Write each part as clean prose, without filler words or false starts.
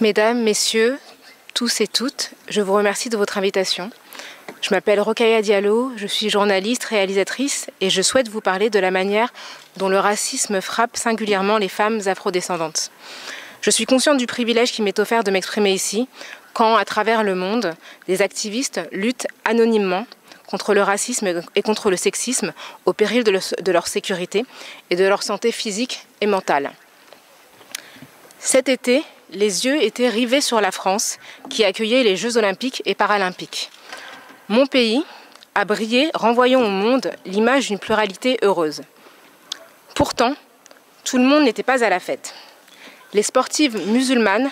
Mesdames, Messieurs, tous et toutes, je vous remercie de votre invitation. Je m'appelle Rokhaya Diallo, je suis journaliste, réalisatrice et je souhaite vous parler de la manière dont le racisme frappe singulièrement les femmes afrodescendantes. Je suis consciente du privilège qui m'est offert de m'exprimer ici, quand, à travers le monde, des activistes luttent anonymement contre le racisme et contre le sexisme au péril de leur sécurité et de leur santé physique et mentale. Cet été, les yeux étaient rivés sur la France qui accueillait les Jeux olympiques et paralympiques. Mon pays a brillé, renvoyant au monde l'image d'une pluralité heureuse. Pourtant, tout le monde n'était pas à la fête. Les sportives musulmanes,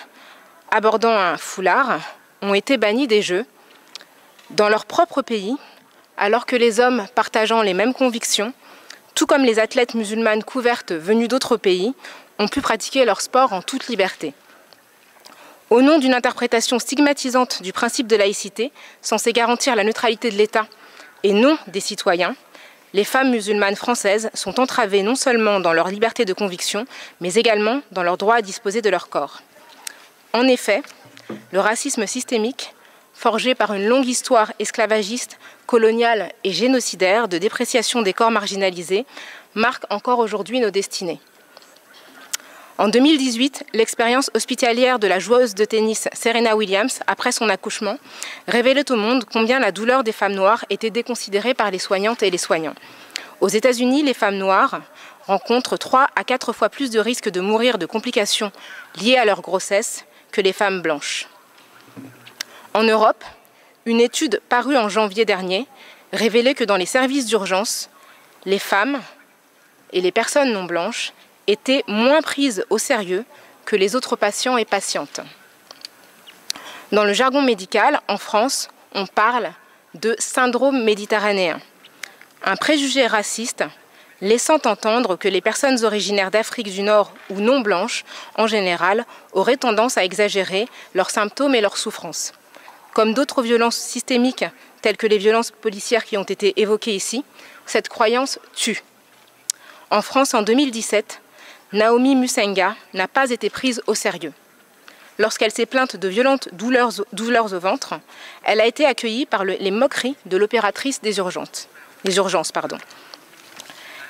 abordant un foulard, ont été bannies des Jeux dans leur propre pays, alors que les hommes partageant les mêmes convictions, tout comme les athlètes musulmanes couvertes venues d'autres pays, ont pu pratiquer leur sport en toute liberté. Au nom d'une interprétation stigmatisante du principe de laïcité, censé garantir la neutralité de l'État et non des citoyens, les femmes musulmanes françaises sont entravées non seulement dans leur liberté de conviction, mais également dans leur droit à disposer de leur corps. En effet, le racisme systémique, forgé par une longue histoire esclavagiste, coloniale et génocidaire de dépréciation des corps marginalisés, marque encore aujourd'hui nos destinées. En 2018, l'expérience hospitalière de la joueuse de tennis Serena Williams, après son accouchement, révélait au monde combien la douleur des femmes noires était déconsidérée par les soignantes et les soignants. Aux États-Unis, les femmes noires rencontrent 3 à 4 fois plus de risques de mourir de complications liées à leur grossesse que les femmes blanches. En Europe, une étude parue en janvier dernier révélait que dans les services d'urgence, les femmes et les personnes non blanches étaient moins prises au sérieux que les autres patients et patientes. Dans le jargon médical, en France, on parle de syndrome méditerranéen, un préjugé raciste laissant entendre que les personnes originaires d'Afrique du Nord ou non blanches, en général, auraient tendance à exagérer leurs symptômes et leurs souffrances. Comme d'autres violences systémiques, telles que les violences policières qui ont été évoquées ici, cette croyance tue. En France, en 2017, Naomi Musenga n'a pas été prise au sérieux. Lorsqu'elle s'est plainte de violentes douleurs au ventre, elle a été accueillie par les moqueries de l'opératrice des urgences.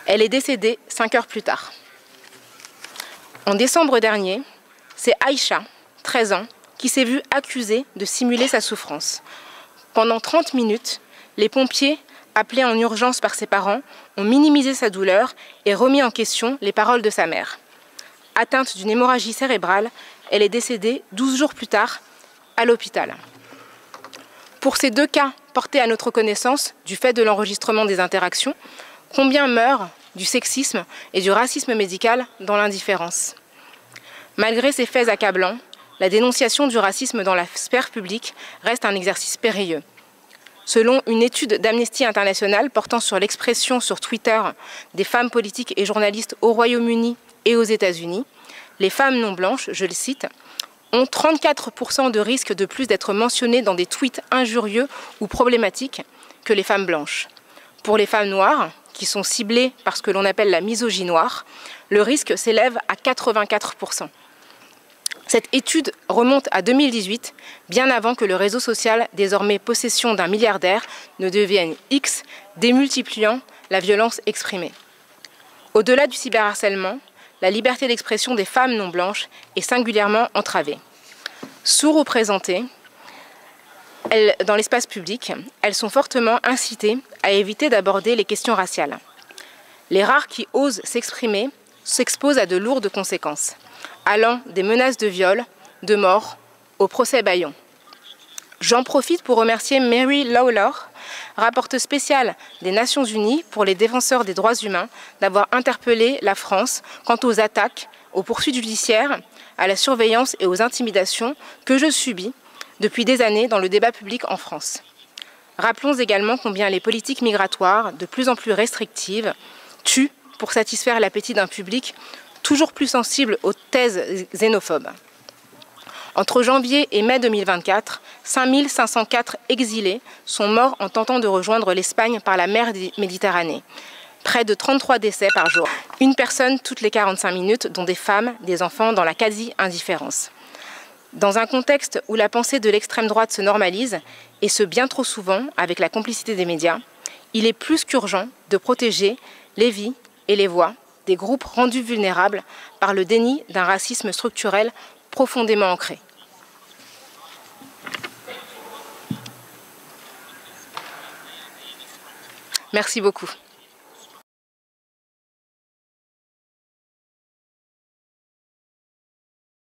Elle est décédée 5 heures plus tard. En décembre dernier, c'est Aïcha, 13 ans, qui s'est vue accusée de simuler sa souffrance. Pendant 30 minutes, les pompiers, appelés en urgence par ses parents, ont minimisé sa douleur et remis en question les paroles de sa mère. Atteinte d'une hémorragie cérébrale, elle est décédée 12 jours plus tard à l'hôpital. Pour ces 2 cas portés à notre connaissance du fait de l'enregistrement des interactions, combien meurent du sexisme et du racisme médical dans l'indifférence? Malgré ces faits accablants, la dénonciation du racisme dans la sphère publique reste un exercice périlleux. Selon une étude d'Amnesty International portant sur l'expression sur Twitter des femmes politiques et journalistes au Royaume-Uni et aux États-Unis, les femmes non blanches, je le cite, ont 34% de risque de plus d'être mentionnées dans des tweets injurieux ou problématiques que les femmes blanches. Pour les femmes noires, qui sont ciblées par ce que l'on appelle la misogynie noire, le risque s'élève à 84%. Cette étude remonte à 2018, bien avant que le réseau social, désormais possession d'un milliardaire, ne devienne X, démultipliant la violence exprimée. Au-delà du cyberharcèlement, la liberté d'expression des femmes non blanches est singulièrement entravée. Sous-représentées dans l'espace public, elles sont fortement incitées à éviter d'aborder les questions raciales. Les rares qui osent s'exprimer s'exposent à de lourdes conséquences, allant des menaces de viol, de mort, au procès bâillon. J'en profite pour remercier Mary Lawlor, rapporteure spéciale des Nations Unies pour les défenseurs des droits humains, d'avoir interpellé la France quant aux attaques, aux poursuites judiciaires, à la surveillance et aux intimidations que je subis depuis des années dans le débat public en France. Rappelons également combien les politiques migratoires, de plus en plus restrictives, tuent pour satisfaire l'appétit d'un public toujours plus sensible aux thèses xénophobes. Entre janvier et mai 2024, 5504 exilés sont morts en tentant de rejoindre l'Espagne par la mer Méditerranée. Près de 33 décès par jour. Une personne toutes les 45 minutes, dont des femmes, des enfants, dans la quasi-indifférence. Dans un contexte où la pensée de l'extrême droite se normalise, et ce bien trop souvent avec la complicité des médias, il est plus qu'urgent de protéger les vies et les voix des groupes rendus vulnérables par le déni d'un racisme structurel profondément ancré. Merci beaucoup.